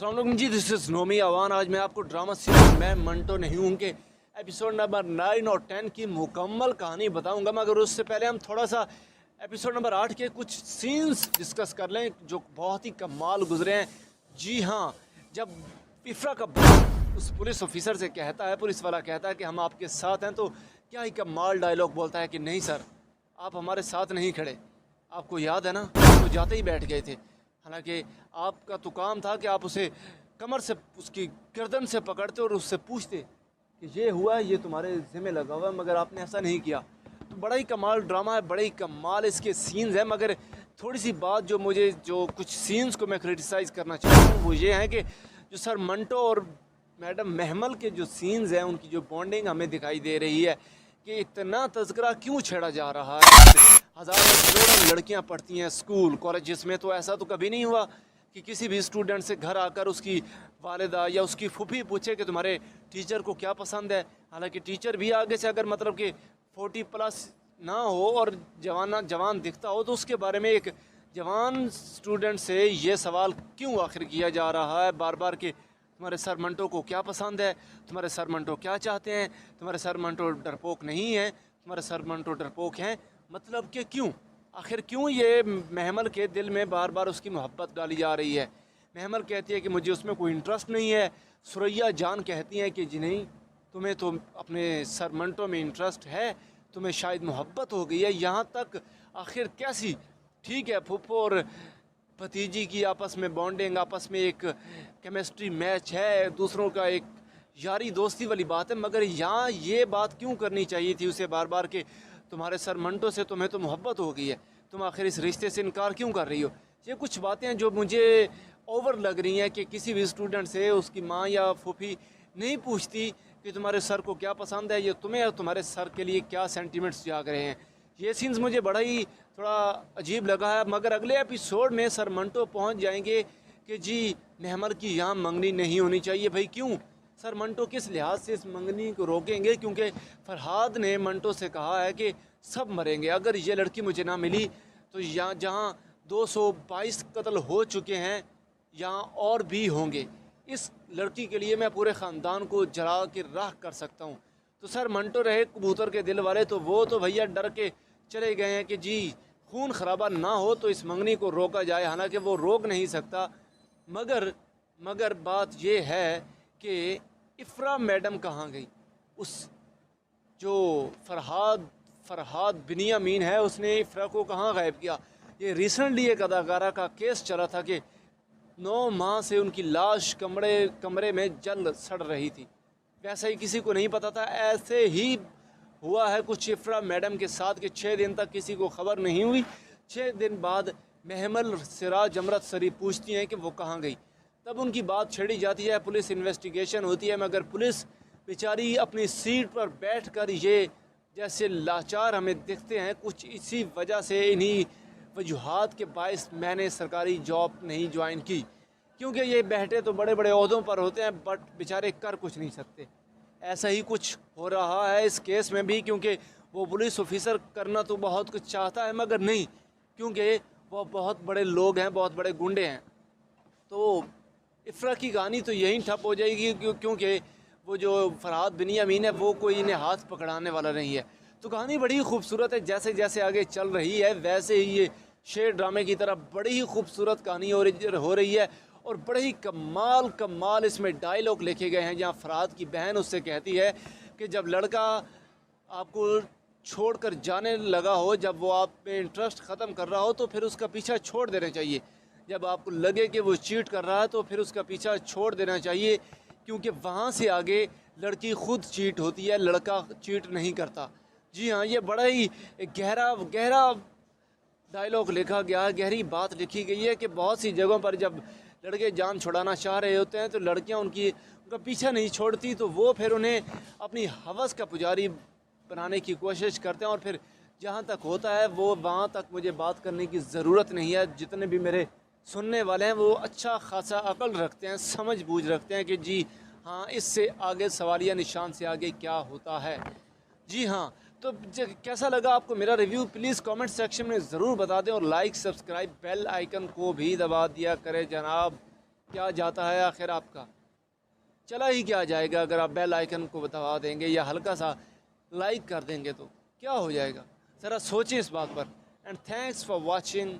अस्सलाम वालेकुम जी, this is Nomi Awan. आज मैं आपको ड्रामा सीरीज मैं मंटो नहीं हूँ के एपिसोड नंबर 9 और 10 की मुकम्मल कहानी बताऊँगा, मगर उससे पहले हम थोड़ा सा एपिसोड नंबर 8 के कुछ सीन्स डिस्कस कर लें जो बहुत ही कमाल गुजरे हैं। जी हाँ, जब इफ्रा का बाप उस पुलिस ऑफिसर से कहता है, पुलिस वाला कहता है कि हम आपके साथ हैं, तो क्या ही कमाल डायलॉग बोलता है कि नहीं सर, आप हमारे साथ नहीं खड़े। आपको याद है ना, तो जाते ही बैठ गए थे। हालांकि आपका तो काम था कि आप उसे कमर से, उसकी गर्दन से पकड़ते और उससे पूछते कि ये हुआ है, ये तुम्हारे ज़िम्मे लगा हुआ है, मगर आपने ऐसा नहीं किया। तो बड़ा ही कमाल ड्रामा है, बड़े ही कमाल इसके सीन्स हैं। मगर थोड़ी सी बात जो कुछ सीन्स को मैं क्रिटिसाइज़ करना चाहता हूँ वो ये है कि जो सर मंटो और मैडम महमल के जो सीन्स हैं, उनकी जो बॉन्डिंग हमें दिखाई दे रही है कि इतना तज़किरा क्यों छेड़ा जा रहा है। हज़ारों करोड़ों लड़कियां पढ़ती हैं स्कूल कॉलेजेस में, तो ऐसा तो कभी नहीं हुआ कि किसी भी स्टूडेंट से घर आकर उसकी वालिदा या उसकी फूफी पूछे कि तुम्हारे टीचर को क्या पसंद है। हालांकि टीचर भी आगे से अगर मतलब कि 40+ ना हो और जवान दिखता हो, तो उसके बारे में एक जवान स्टूडेंट से ये सवाल क्यों आखिर किया जा रहा है बार बार कि तुम्हारे सर मंटो को क्या पसंद है, तुम्हारे सर मंटो क्या चाहते हैं, तुम्हारे सर मंटो डरपोक नहीं है, तुम्हारे सर मंटो डरपोक हैं। मतलब कि क्यों, आखिर क्यों ये महमल के दिल में बार बार उसकी मोहब्बत डाली जा रही है। महमल कहती है कि मुझे उसमें कोई इंटरेस्ट नहीं है। सुरैया जान कहती हैं कि जी नहीं, तुम्हें तो अपने सर मंटो में इंटरेस्ट है, तुम्हें शायद मोहब्बत हो गई है। यहाँ तक आखिर कैसी, ठीक है फूफो और भतीजी की आपस में बॉन्डिंग, आपस में एक केमिस्ट्री मैच है, दूसरों का एक यारी दोस्ती वाली बात है, मगर यहाँ ये बात क्यों करनी चाहिए थी उसे बार बार के तुम्हारे सर मंटो से तुम्हें तो मोहब्बत हो गई है, तुम आखिर इस रिश्ते से इनकार क्यों कर रही हो। ये कुछ बातें हैं जो मुझे ओवर लग रही हैं कि किसी भी स्टूडेंट से उसकी माँ या फूफी नहीं पूछती कि तुम्हारे सर को क्या पसंद है, ये तुम्हें और तुम्हारे सर के लिए क्या सेंटिमेंट्स जाग रहे हैं। ये सीन्स मुझे बड़ा ही थोड़ा अजीब लगा है। मगर अगले एपिसोड में सर मंटो पहुँच जाएंगे कि जी महमल की यहाँ मंगनी नहीं होनी चाहिए। भाई क्यों, सर मंटो किस लिहाज से इस मंगनी को रोकेंगे? क्योंकि फरहाद ने मंटो से कहा है कि सब मरेंगे अगर ये लड़की मुझे ना मिली, तो यहाँ जहाँ 222 कत्ल हो चुके हैं यहाँ और भी होंगे। इस लड़की के लिए मैं पूरे ख़ानदान को जला के राख कर सकता हूँ। तो सर मंटो रहे कबूतर के दिल वाले, तो वो तो भैया डर के चले गए हैं कि जी खून खराबा ना हो तो इस मंगनी को रोका जाए। हालांकि वो रोक नहीं सकता, मगर बात ये है कि इफ्रा मैडम कहाँ गई। उस जो फरहाद बिनियामीन है, उसने इफ्रा को कहाँ गायब किया। ये रिसेंटली एक अदाकारा का केस चला था कि 9 माह से उनकी लाश कमरे में जल सड़ रही थी। वैसा ही किसी को नहीं पता था। ऐसे ही हुआ है कुछ इफ्रा मैडम के साथ कि 6 दिन तक किसी को खबर नहीं हुई। 6 दिन बाद महमल सिराज अमृत सरी पूछती हैं कि वो कहाँ गई। तब उनकी बात छेड़ी जाती है, पुलिस इन्वेस्टिगेशन होती है, मगर पुलिस बेचारी अपनी सीट पर बैठकर ये जैसे लाचार हमें दिखते हैं। कुछ इसी वजह से, इन्हीं वजूहात के बायस मैंने सरकारी जॉब नहीं ज्वाइन की, क्योंकि ये बैठे तो बड़े बड़े ओहदों पर होते हैं बट बेचारे कर कुछ नहीं सकते। ऐसा ही कुछ हो रहा है इस केस में भी, क्योंकि वो पुलिस ऑफिसर करना तो बहुत कुछ चाहता है मगर नहीं, क्योंकि वो बहुत बड़े लोग हैं, बहुत बड़े गुंडे हैं। तो इफ्रा की कहानी तो यहीं ठप हो जाएगी, क्योंकि वो जो फरहाद बिनियामीन है वो कोई इन्हें हाथ पकड़ाने वाला नहीं है। तो कहानी बड़ी ही खूबसूरत है, जैसे जैसे आगे चल रही है वैसे ही ये शेर ड्रामे की तरह बड़ी ही खूबसूरत कहानी हो रही है। और बड़े ही कमाल इसमें डायलॉग लिखे गए हैं, जहाँ फरहाद की बहन उससे कहती है कि जब लड़का आपको छोड़कर जाने लगा हो, जब वो आप पे इंटरेस्ट ख़त्म कर रहा हो, तो फिर उसका पीछा छोड़ देना चाहिए। जब आपको लगे कि वो चीट कर रहा है तो फिर उसका पीछा छोड़ देना चाहिए, क्योंकि वहाँ से आगे लड़की खुद चीट होती है, लड़का चीट नहीं करता। जी हाँ, ये बड़ा ही गहरा डायलॉग लिखा गया, गहरी बात लिखी गई है कि बहुत सी जगहों पर जब लड़के जान छुड़ाना चाह रहे होते हैं तो लड़कियां उनका पीछा नहीं छोड़ती, तो वो फिर उन्हें अपनी हवस का पुजारी बनाने की कोशिश करते हैं। और फिर जहाँ तक होता है वो वहाँ तक मुझे बात करने की ज़रूरत नहीं है। जितने भी मेरे सुनने वाले हैं वो अच्छा खासा अकल रखते हैं, समझ बूझ रखते हैं कि जी हाँ, इससे आगे सवालिया निशान से आगे क्या होता है। जी हाँ, तो कैसा लगा आपको मेरा रिव्यू, प्लीज़ कमेंट सेक्शन में ज़रूर बता दें, और लाइक सब्सक्राइब बेल आइकन को भी दबा दिया करें जनाब। کیا جاتا ہے آخر آپ کا؟ چلا ہی کیا جائے گا اگر آپ بیل آئیکن کو بتا دیں گے یا ہلکا سا لائک کر دیں گے تو کیا ہو جائے گا؟ ذرا سوچیں اس بات پر. And thanks for watching.